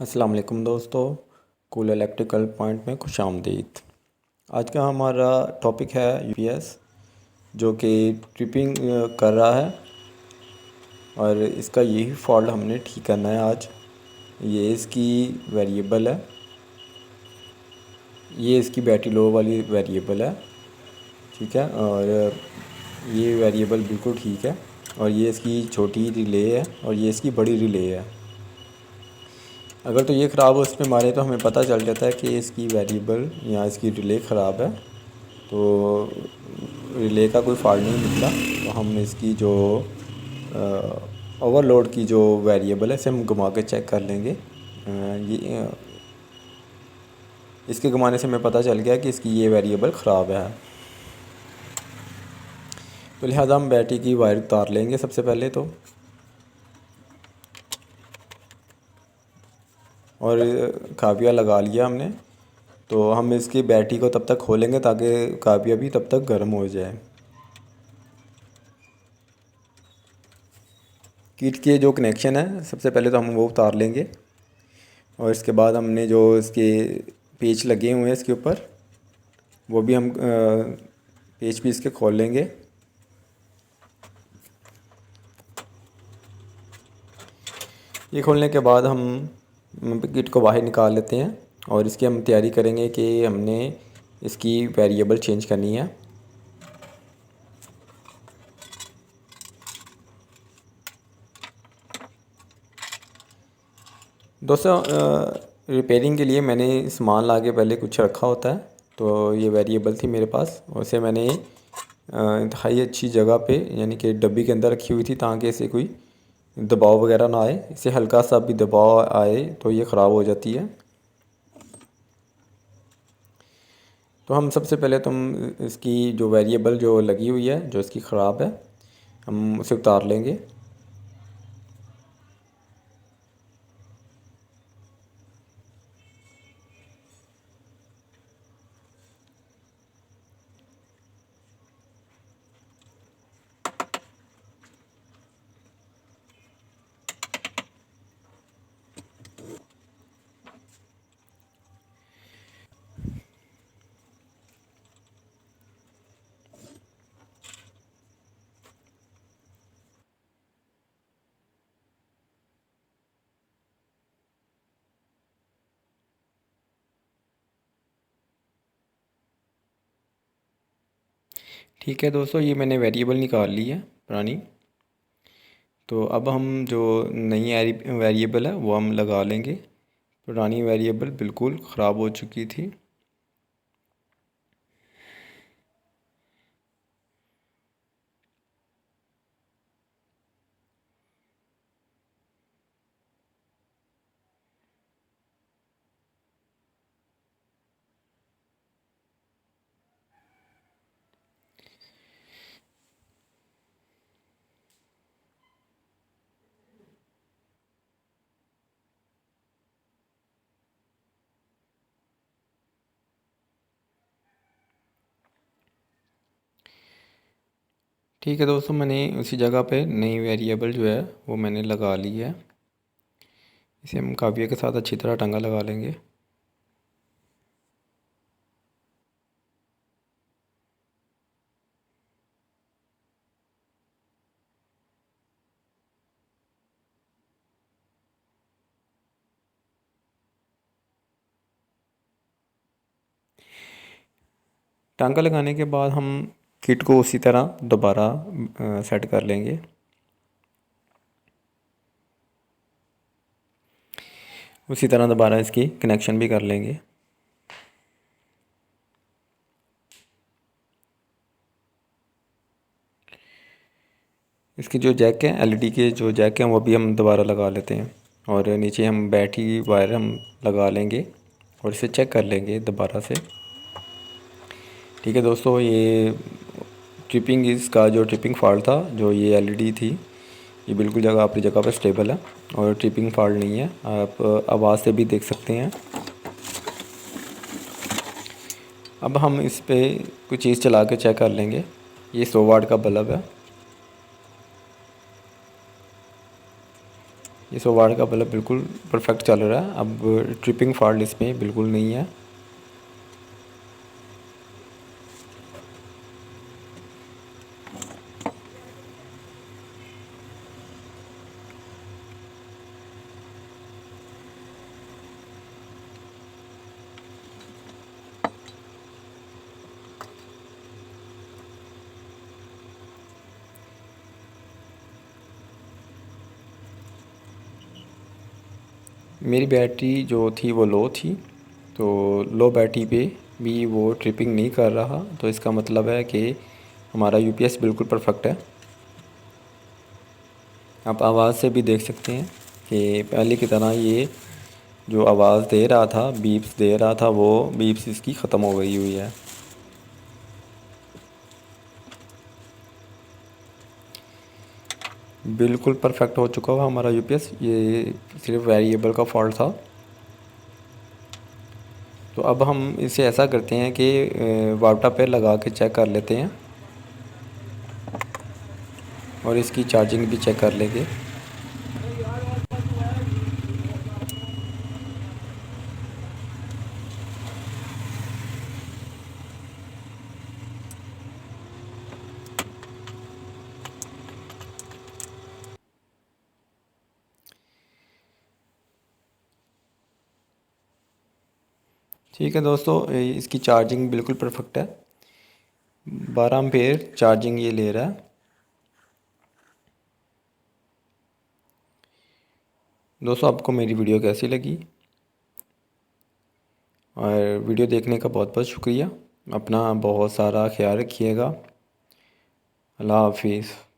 अस्सलाम वालेकुम दोस्तों। कूल इलेक्ट्रिकल पॉइंट में खुशामदीद। आज का हमारा टॉपिक है यूपीएस जो कि ट्रिपिंग कर रहा है और इसका यही फॉल्ट हमने ठीक करना है आज। ये इसकी वेरिएबल है, ये इसकी बैटरी लो वाली वेरिएबल है, ठीक है। और ये वेरिएबल बिल्कुल ठीक है और ये इसकी छोटी रिले है और ये इसकी बड़ी रिले है। अगर तो ये ख़राब हो इस पर मारे तो हमें पता चल जाता है कि इसकी वेरिएबल या इसकी रिले ख़राब है, तो रिले का कोई फॉल्ट नहीं निकला। तो हम इसकी जो ओवरलोड की जो वेरिएबल है इसे हम घुमा के चेक कर लेंगे। ये इसके घुमाने से हमें पता चल गया कि इसकी ये वेरिएबल ख़राब है। तो लिहाजा हम बैटरी की वायर उतार लेंगे सबसे पहले तो, और काबिया लगा लिया हमने। तो हम इसकी बैटरी को तब तक खोलेंगे ताकि काबिया भी तब तक गर्म हो जाए। किट के जो कनेक्शन है सबसे पहले तो हम वो उतार लेंगे और इसके बाद हमने जो इसके पेच लगे हुए हैं इसके ऊपर वो भी हम पेच भी इसके खोल लेंगे। ये खोलने के बाद हम किट को बाहर निकाल लेते हैं और इसकी हम तैयारी करेंगे कि हमने इसकी वेरिएबल चेंज करनी है। दोस्तों, रिपेयरिंग के लिए मैंने सामान ला के पहले कुछ रखा होता है। तो ये वेरिएबल थी मेरे पास, उसे मैंने इंतहाई अच्छी जगह पे यानी कि डब्बी के अंदर रखी हुई थी ताकि इसे कोई दबाव वगैरह ना आए। इसे हल्का सा भी दबाव आए तो ये ख़राब हो जाती है। तो हम सबसे पहले तो हम इसकी जो वेरिएबल जो लगी हुई है जो इसकी ख़राब है हम उसे उतार लेंगे। ठीक है दोस्तों, ये मैंने वेरिएबल निकाल ली है पुरानी। तो अब हम जो नई वेरिएबल है वो हम लगा लेंगे। पुरानी वेरिएबल बिल्कुल ख़राब हो चुकी थी। ठीक है दोस्तों, मैंने उसी जगह पे नई वेरिएबल जो है वो मैंने लगा ली है। इसे हम काबिया के साथ अच्छी तरह टंगा लगा लेंगे। टांका लगाने के बाद हम किट को उसी तरह दोबारा सेट कर लेंगे। उसी तरह दोबारा इसकी कनेक्शन भी कर लेंगे। इसके जो जैक हैं एलईडी के जो जैक हैं वो भी हम दोबारा लगा लेते हैं और नीचे हम बैटरी वायर हम लगा लेंगे और इसे चेक कर लेंगे दोबारा से। ठीक है दोस्तों, ये ट्रिपिंग इसका जो ट्रिपिंग फॉल्ट था जो ये एलईडी थी ये बिल्कुल जगह अपनी जगह पर स्टेबल है और ट्रिपिंग फॉल्ट नहीं है। आप आवाज़ से भी देख सकते हैं। अब हम इस पे कोई चीज़ चला के चेक कर लेंगे। ये 100 वाट का बल्ब है। ये 100 वाट का बल्ब बिल्कुल परफेक्ट चल रहा है। अब ट्रिपिंग फॉल्ट इसमें बिल्कुल नहीं है। मेरी बैटरी जो थी वो लो थी, तो लो बैटरी पे भी वो ट्रिपिंग नहीं कर रहा, तो इसका मतलब है कि हमारा यूपीएस बिल्कुल परफेक्ट है। आप आवाज़ से भी देख सकते हैं कि पहले की तरह ये जो आवाज़ दे रहा था, बीप्स दे रहा था, वो बीप्स इसकी ख़त्म हो गई हुई है। बिल्कुल परफेक्ट हो चुका हुआ हमारा यूपीएस। ये सिर्फ वेरिएबल का फॉल्ट था। तो अब हम इसे ऐसा करते हैं कि वाटर पे लगा के चेक कर लेते हैं और इसकी चार्जिंग भी चेक कर लेंगे। ठीक है दोस्तों, इसकी चार्जिंग बिल्कुल परफेक्ट है। 12 एम्पेयर चार्जिंग ये ले रहा है। दोस्तों, आपको मेरी वीडियो कैसी लगी? और वीडियो देखने का बहुत बहुत शुक्रिया। अपना बहुत सारा ख्याल रखिएगा। अल्लाह हाफिज़।